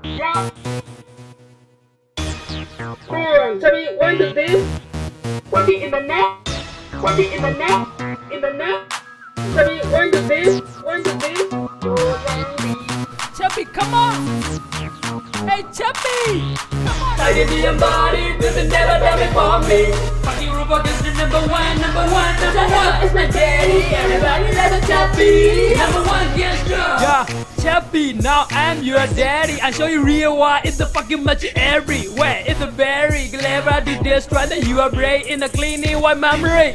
Yeah. Chappie, what is this? What is in the neck? What is in the neck? In the neck? Chappie, what is this? What is this? Chappie, come on! Hey, Chappie! Come on! I did the embody, this is never done before me. Fucking robot is the number one, number one, number one. It's my daddy, everybody loves a Chappie. Number one gangster. Yeah, Chappie, now I'm your daddy. I show you real why it's the fucking magic everywhere. It's a very clever to destroy the your brain in a cleaning white memory.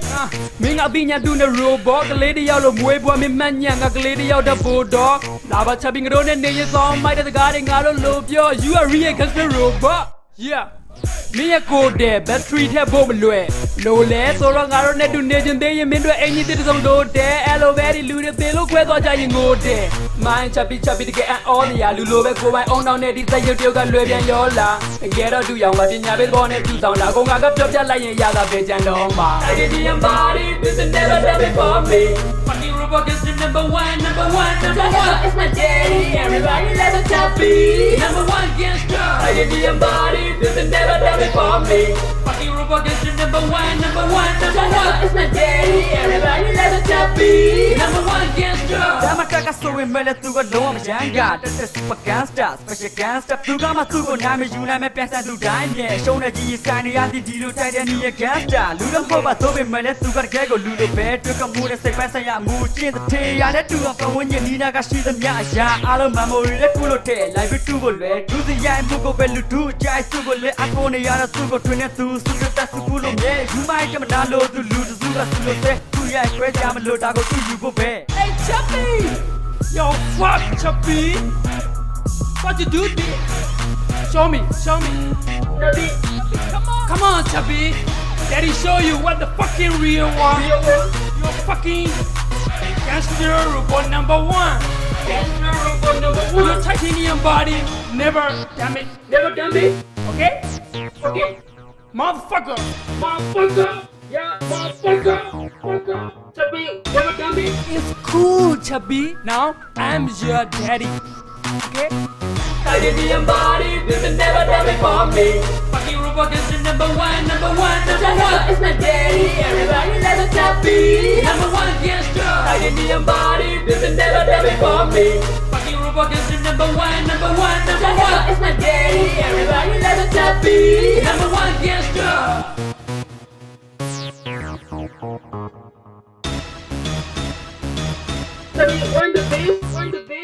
မင်းကပညာသူနဲ့ robot ကလေးတယောက်လိုမွေးပွားမင်းမှန်ညံကကလေးတယောက်တဲ့ bulldog လာပါ Chappie ငါတို့နဲ့နေရဆောင်မိုက်တဲ့စကားတွေငါတို့လိုပြော you are real gangster robot yeah မင်းရဲ့ကိုယ်တဲ့ battery ထက်ဖို့မလွယ်လို့လဲဆိုတော့ငါတို့နဲ့တူနေချင်းသေးရင်မင်းတို့အိမ်ကြီးတစ်စုံလို့တဲ့အဲ့လိုပဲဒီလူတွေသေလို့ခွဲသွားကြရင်ငိုတဲ့ Mine Chappie Chappie တကယ်အံ့ဩနေရလူလိုပဲကိုယ်ပိုင်အောင်တောင်းနဲ့ဒီစက်ရုပ်တယောက်ကလွယ်ပြန်ရောလာGhetto တူရောင်ပါပညာပေးဘောနဲ့တူဆောင်လာကိုငါကပြောပြလိုက်ရင်ရတာပဲကြံတော့မှာ I did the embody, this is never done before me. Fucking robot is the number one, number one, number one. It's my daddy, everybody loves a Chappie. Number one gangster. I did the embody, this is never done before me. Fucking robot is the number one, number one, number one. It's my daddy, everybody loves a Chappie. Number one gangster. ဒါမှတက်ကဆိုရင်မဲ့သူကလုံးဝမရမ်းကတက်တက် super gangster special gangster သူကမှသူ့ကိုနာမည်ယူနိုင်မဲ့ပြန်ဆန်သူတိုင်းနဲ့ရှုံးတဲ့ကြီးဆိုင်နေရသည်ဒီလိုတိုက်တဲ့နေရ gangster လူတော့မဟုတ်ပါဆိုပေမဲ့သူကတကယ်ကိုလူလိုပဲတွေ့ကမှုတဲ့စိတ်ပိုင်းဆိုင်ရာမူကျင့်တဲ့ထေရတဲ့သူကပဝန်းကျင်နီးနာကရှိသမျှအရာအားလုံး memory နဲ့ကုလို့တဲ့ live တူကိုလွယ်သူစရိုင်းမှုကိုပဲလူတူကြိုက်သူကိုလည်းအကုန်နေရတော့သူကိုထွင်နေသူစုတက်သူကုလို့မြဲယူမိုက်ကမနာလို့သူလူတစုကသူလို့တဲ့သူရဲ့ခွဲကြမလို့ဒါကိုသူယူဖို့ပဲ Hey Chappie. Yo fuck Chappie. What you do this? Show me, show me. Chappie, Come on Chappie. Daddy show you what the fucking real one. You're fucking gangster robot number one. gangster robot number Your one. titanium body never damn it. Never done this. Okay? Okay. Motherfucker. Motherfucker. Yeah, motherfucker. Motherfucker. Chappie, never done this. It's cool Chappie. Now I'm your daddy. Okay? I did the embody, this is never done before me. Fucking robot is the number one, number one, number one. It's my daddy, everybody loves a Chappie. Number one gangster. I did the embody, this is never done before me. Fucking robot is the number one, number one, number one. It's my daddy, everybody loves a Chappie. Number one gangster. Chappie, when the bass, when the bass.